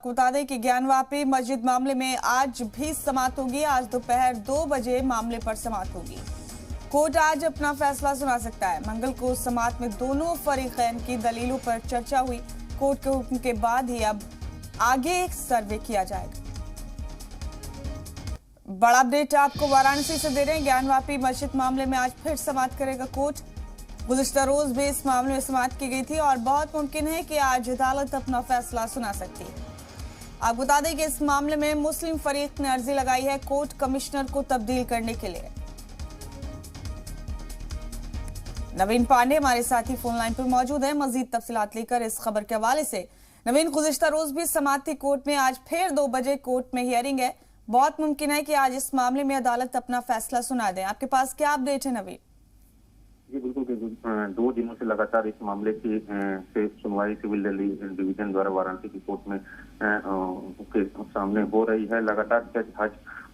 बता दें कि ज्ञानवापी मस्जिद मामले में आज भी समाअत होगी। आज दोपहर 2 बजे मामले पर समाअत होगी। कोर्ट आज अपना फैसला सुना सकता है। मंगल को समाअत में दोनों फरीकैन की दलीलों पर चर्चा हुई। कोर्ट के हुक्म के बाद ही अब आगे एक सर्वे किया जाएगा। बड़ा अपडेट आपको वाराणसी से दे रहे हैं। ज्ञानवापी मस्जिद मामले में आज फिर समाअत करेगा कोर्ट। गुज़िश्ता रोज भी इस मामले में समाअत की गई थी और बहुत मुमकिन है कि आज अदालत अपना फैसला सुना सकती है। आपको बता दें कि इस मामले में मुस्लिम फरीक ने अर्जी लगाई है कोर्ट कमिश्नर को तब्दील करने के लिए। नवीन पांडे हमारे साथी फोन लाइन पर मौजूद है मजीद तफसीलात लेकर इस खबर के हवाले से। नवीन, गुज़िश्ता रोज भी समाअत थी कोर्ट में, आज फिर 2 बजे कोर्ट में हियरिंग है। बहुत मुमकिन है कि आज इस मामले में अदालत अपना फैसला सुना दे। आपके पास क्या अपडेट है नवीन? जी बिल्कुल, 2 दिनों से लगातार इस मामले की से सुनवाई सिविल डिवीजन द्वारा वाराणसी की कोर्ट में के सामने हो रही है। लगातार जज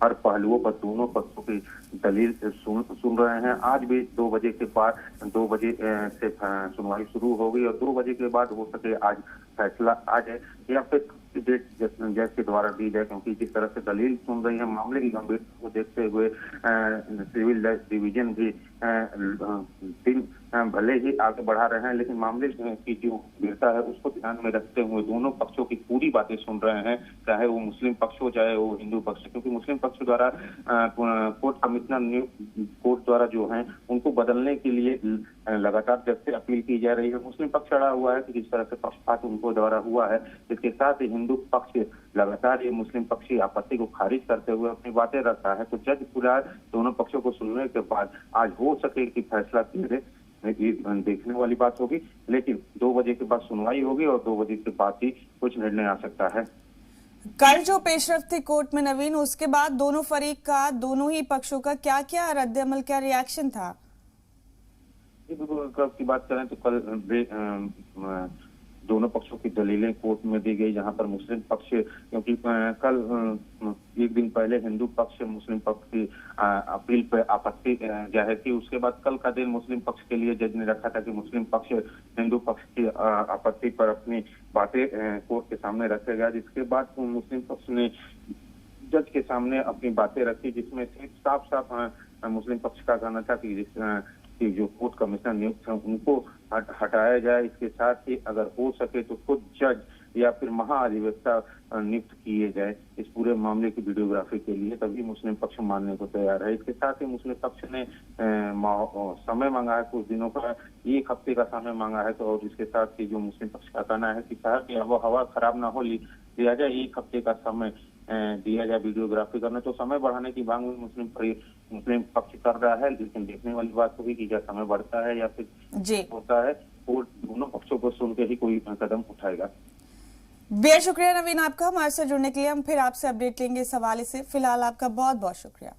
हर पहलुओं पर दोनों पक्षों की दलील सुन रहे हैं। आज भी 2 बजे के बाद 2 बजे से सुनवाई शुरू होगी और 2 बजे के बाद हो सके आज फैसला आ जाए या फिर डेट जज के द्वारा दी जाए, क्योंकि जिस तरह से दलील सुन रही है मामले की गंभीरता को देखते हुए सिविल डिवीजन भी दिन भले ही आगे बढ़ा रहे हैं, लेकिन मामले की जो गंभीरता है उसको ध्यान में रखते हुए दोनों पक्षों की पूरी बातें सुन रहे हैं, चाहे वो मुस्लिम पक्ष हो चाहे वो हिंदू पक्ष, क्योंकि मुस्लिम पक्ष द्वारा कोर्ट कमिश्नर कोर्ट द्वारा जो है उनको बदलने के लिए लगातार जज से अपील की जा रही है। मुस्लिम पक्ष अड़ा हुआ है कि जिस तरह से पक्षपात उनको द्वारा हुआ है, इसके साथ ही हिंदू पक्ष लगातार ये मुस्लिम पक्ष की आपत्ति को खारिज करते हुए अपनी बातें रखता है। तो जज पूरा दोनों पक्षों को सुनने के बाद आज हो सके कि फैसला दे, देखने वाली बात होगी, लेकिन 2 बजे के बाद सुनवाई होगी और 2 बजे के बाद ही कुछ निर्णय आ सकता है। कल जो पेशरफ थी कोर्ट में नवीन, उसके बाद दोनों फरीक का, दोनों ही पक्षों का क्या क्या रद्द अमल, क्या रिएक्शन था? कल की बात करें तो कल दोनों पक्षों की दलीलें कोर्ट में दी गई, जहां पर मुस्लिम पक्ष, क्योंकि कल एक दिन पहले हिंदू पक्ष मुस्लिम पक्ष की अपील पर आपत्ति जाहिर की। उसके बाद कल का दिन मुस्लिम पक्ष के लिए जज ने रखा था कि मुस्लिम पक्ष हिंदू पक्ष की आपत्ति पर अपनी बातें कोर्ट के सामने रखेगा, जिसके बाद मुस्लिम पक्ष ने जज के सामने अपनी बातें रखी, जिसमें साफ साफ मुस्लिम पक्ष का कहना था कि जो कोर्ट कमिश्नर नियुक्त है उनको हटाया जाए। इसके साथ ही अगर हो सके तो खुद जज या फिर महाधिवक्ता नियुक्त किए जाए इस पूरे मामले की वीडियोग्राफी के लिए, तभी मुस्लिम पक्ष मानने को तैयार है। इसके साथ ही मुस्लिम पक्ष ने समय मांगा है, कुछ दिनों का 1 हफ्ते का समय मांगा है। तो और इसके साथ ही जो मुस्लिम पक्ष का कहना है कि शहर की आबोहवा खराब ना हो दिया जाए, 1 हफ्ते का समय दिया जाए वीडियोग्राफी करने। तो समय बढ़ाने की मांग मुस्लिम पक्ष कर रहा है, लेकिन देखने वाली बात होगी कि क्या समय बढ़ता है या फिर होता है। कोर्ट दोनों पक्षों को सुन के ही कोई कदम उठाएगा। बेहद शुक्रिया नवीन आपका हमारे साथ जुड़ने के लिए। हम फिर आपसे अपडेट लेंगे इस हवाले से। फिलहाल आपका बहुत बहुत शुक्रिया।